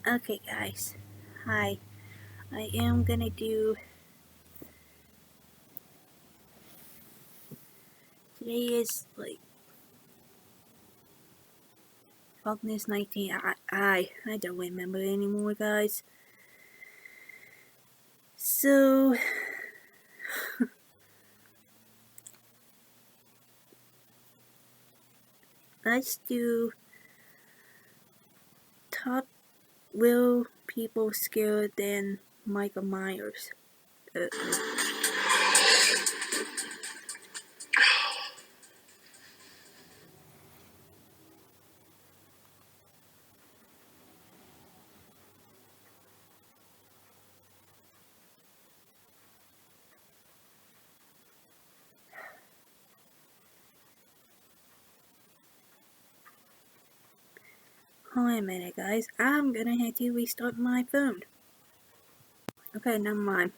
Okay, guys. Hi. I am gonna do. Today is like August 19th. I don't remember anymore, guys. So let's do top will people scared than Michael Myers. Hold on a minute, guys. I'm gonna have to restart my phone. Okay, never mind.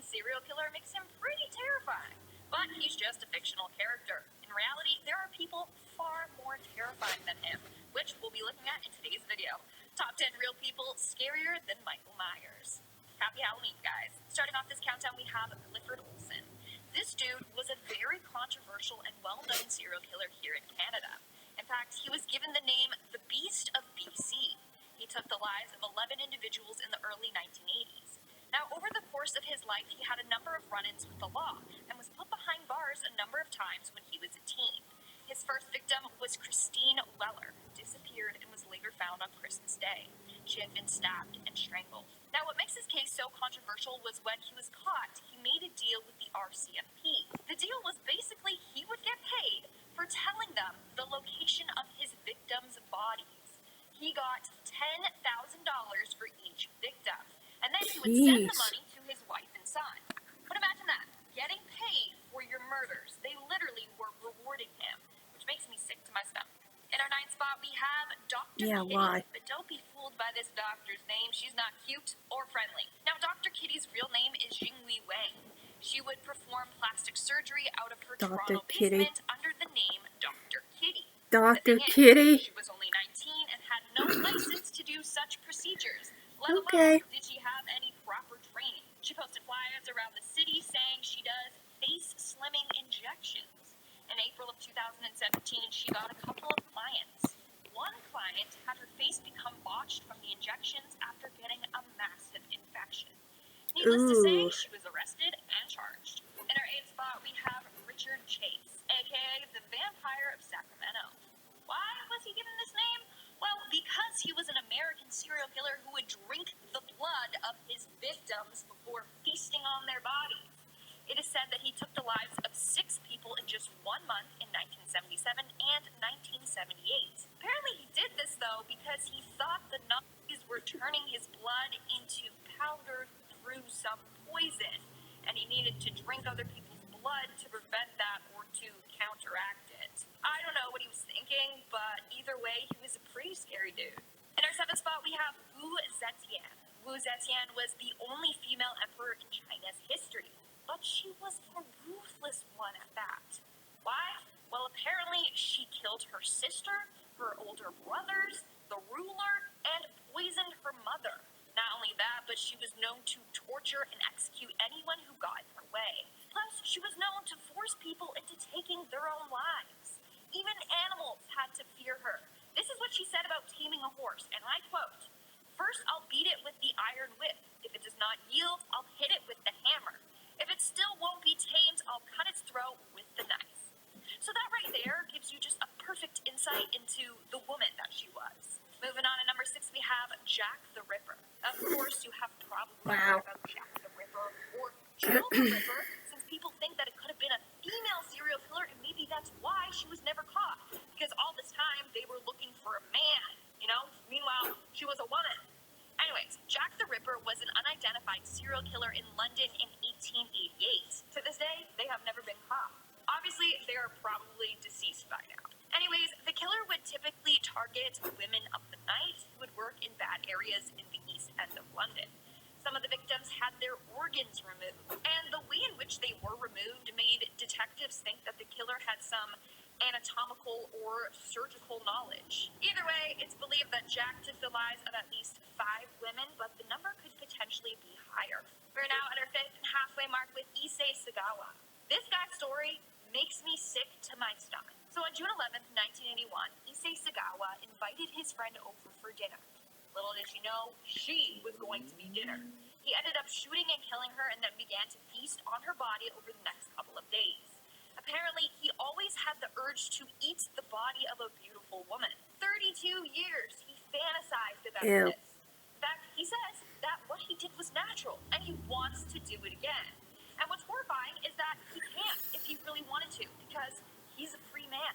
Serial killer makes him pretty terrifying. But he's just a fictional character. In reality, there are people far more terrifying than him, which we'll be looking at in today's video. Top 10 real people scarier than Michael Myers. Happy Halloween, guys. Starting off this countdown, we have Clifford Olson. This dude was a very controversial and well-known serial killer here in Canada. In fact, he was given the name the Beast of BC. He took the lives of 11 individuals in the early 1980s. Now, over the course of his life, he had a number of run-ins with the law and was put behind bars a number of times when he was a teen. His first victim was Christine Weller, who disappeared and was later found on Christmas Day. She had been stabbed and strangled. Now, what makes his case so controversial was when he was caught, he made a deal with the RCMP. The deal was basically he would get paid for telling them the location of his victims' bodies. He got $10,000 for each victim. And then he would send the money to his wife and son. But imagine that, getting paid for your murders. They literally were rewarding him, which makes me sick to my stomach. In our 9th spot, we have Dr. Kitty. Why? But don't be fooled by this doctor's name. She's not cute or friendly. Now, Dr. Kitty's real name is Jingwei Wang. She would perform plastic surgery out of her Toronto basement under the name Dr. Kitty. Dr. Kitty? She was only 19 and had no license to do such procedures. Let alone did she have any proper training. She posted flyers around the city saying she does face slimming injections. In April of 2017, she got a couple of clients. One client had her face become botched from the injections after getting a massive infection. Needless to say, she was arrested and charged. In our 8th spot, we have Richard Chase, aka the Vampire of Sacramento. Why was he given this name? Well, because he was an American serial killer who would drink the blood of his victims before feasting on their bodies. It is said that he took the lives of 6 people in just 1 month in 1977 and 1978. Apparently he did this, though, because he thought the Nazis were turning his blood into powder through some poison, and he needed to drink other people's blood to prevent that or to counteract it. I don't know what he was thinking, but either way, he was a pretty scary dude. In our 7th spot, we have Wu Zetian. Wu Zetian was the only female emperor in China's history, but she was a ruthless one at that. Why? Well, apparently she killed her sister, her older brothers, the ruler, and poisoned her mother. Not only that, but she was known to torture and execute anyone who got in her way. Plus, she was known to force people into taking their own lives. Even animals had to fear her. This is what she said about taming a horse, and I quote, "First, I'll beat it with the iron whip. If it does not yield, I'll hit it with the hammer. If it still won't be tamed, I'll cut its throat with the knife." So that right there gives you just a perfect insight into the woman that she was. Moving on to number 6, we have Jack the Ripper. Of course, you have probably heard about Jack the Ripper or Jill the Ripper, since people think that it could have been a female serial killer, and maybe that's why she was never caught. Because all this time, they were looking for a man, you know? Meanwhile, she was a woman. Anyways, Jack the Ripper was an unidentified serial killer in London in 1888. To this day, they have never been caught. Obviously, they are probably deceased by now. Anyways, the killer would typically target women of the night who would work in bad areas in the East End of London. Some of the victims had their organs removed, and the which they were removed, made detectives think that the killer had some anatomical or surgical knowledge. Either way, it's believed that Jack took the lives of at least 5 women, but the number could potentially be higher. We're now at our 5th and halfway mark with Issei Sagawa. This guy's story makes me sick to my stomach. So on June 11th, 1981, Issei Sagawa invited his friend over for dinner. Little did she know, she was going to be dinner. He ended up shooting and killing her and then began to feast on her body over the next couple of days. Apparently, he always had the urge to eat the body of a beautiful woman. 32 years, he fantasized about this. In fact, he says that what he did was natural, and he wants to do it again. And what's horrifying is that he can't if he really wanted to, because he's a free man.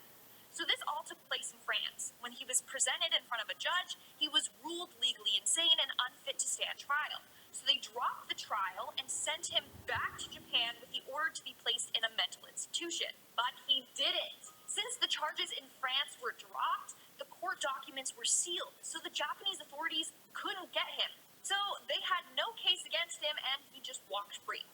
So this all took place in France. When he was presented in front of a judge, he was ruled legally insane and unfit to stand trial. So they dropped the trial and sent him back to Japan with the order to be placed in a mental institution. But he didn't. Since the charges in France were dropped, the court documents were sealed, so the Japanese authorities couldn't get him. So they had no case against him, and he just walked free.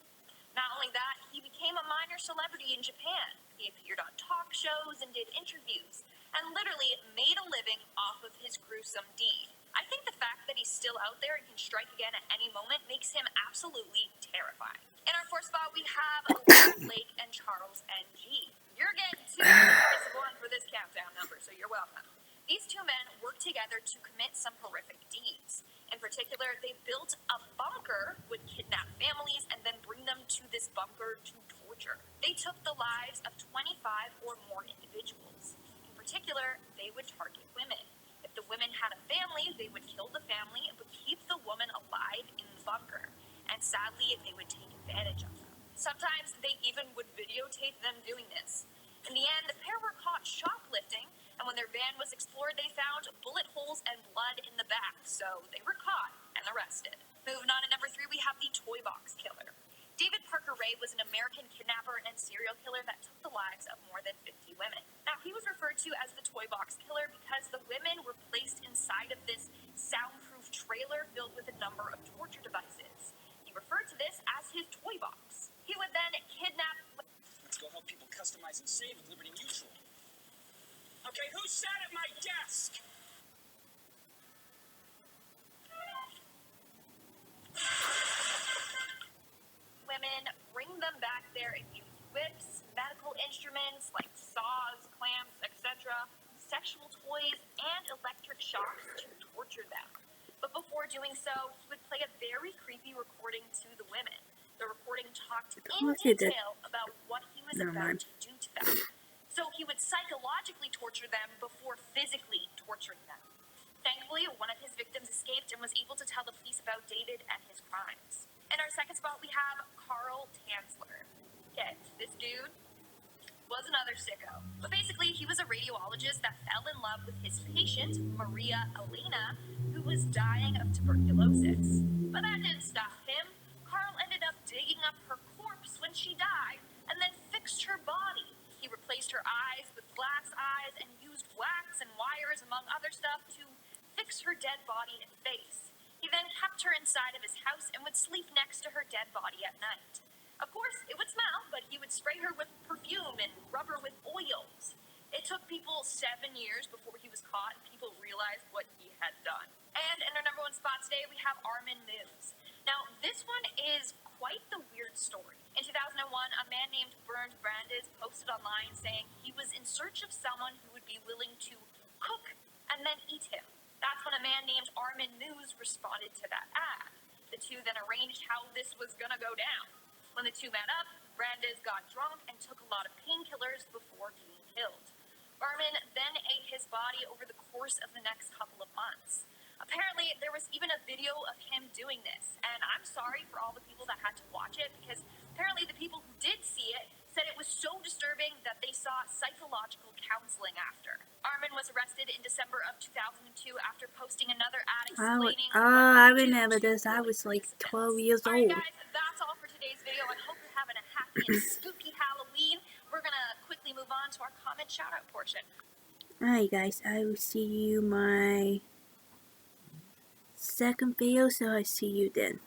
Not only that, he became a minor celebrity in Japan. He appeared on talk shows and did interviews, and literally made a living off of his gruesome deed. I think the fact that he's still out there and can strike again at any moment makes him absolutely terrifying. In our 4th spot, we have Elizabeth Blake and Charles N.G. You're getting 2 minus 1 for this countdown number, so you're welcome. These 2 men worked together to commit some horrific deeds. In particular, they built a bunker, would kidnap families, and then bring them to this bunker to torture. They took the lives of 25 or more individuals. In particular, they would target women. If the women had a family, they would kill the family but keep the woman alive in the bunker. And sadly, they would take advantage of them. Sometimes they even would videotape them doing this. In the end, the pair were caught shoplifting, and when their van was explored, they found bullet holes and blood in the back, so they were caught and arrested. Moving on to number 3, we have the Toy Box Killer. David Parker Ray was an American kidnapper and serial killer that took the lives of more than 50 women. Now, he was referred to as the Toy Box Killer because the women were placed inside of this soundproof trailer filled with a number of torture devices. He referred to this as his toy box. He would then kidnap... Let's go help people customize and save with Liberty Mutual. Okay, who sat at my desk? Women, bring them back there and use whips, medical instruments like saws, clamps, etc., sexual toys, and electric shocks to torture them. But before doing so, he would play a very creepy recording to the women. The recording talked in detail about what he was about to do to them. So he would psychologically torture them before physically torturing them. Thankfully, one of his victims escaped and was able to tell the police about David and his crimes. In our 2nd spot, we have Carl Tanzler. Okay, this dude was another sicko. But basically, he was a radiologist that fell in love with his patient, Maria Elena, who was dying of tuberculosis. But that didn't stop him. Carl ended up digging up her corpse when she died, and then fixed her body. He replaced her eyes with glass eyes and used wax and wires, among other stuff, to fix her dead body and face. He then kept her inside of his house and would sleep next to her dead body at night. Of course, it would smell, but he would spray her with perfume and rub her with oils. It took people 7 years before he was caught and people realized what he had done. And in our number 1 spot today, we have Armin Moose. Now, this one is quite the weird story. In 2001, a man named Bernd Brandes posted online saying he was in search of someone who would be willing to cook and then eat him. That's when a man named Armin Moose responded to that ad. The two then arranged how this was gonna go down. When the two met up, Brandes got drunk and took a lot of painkillers before being killed. Armin then ate his body over the course of the next couple of months. Apparently, there was even a video of him doing this, and I'm sorry for all the people that had to watch it, because apparently the people who did see it said it was so disturbing that they sought psychological counseling after. Armin was arrested in December of 2002 after posting another ad explaining... I remember this. I was like 12 years old. Alright guys, that's all for today's video. I hope you're having a happy and spooky Halloween. We're gonna quickly move on to our comment shout-out portion. Alright guys, I will see you my second video, so I see you then.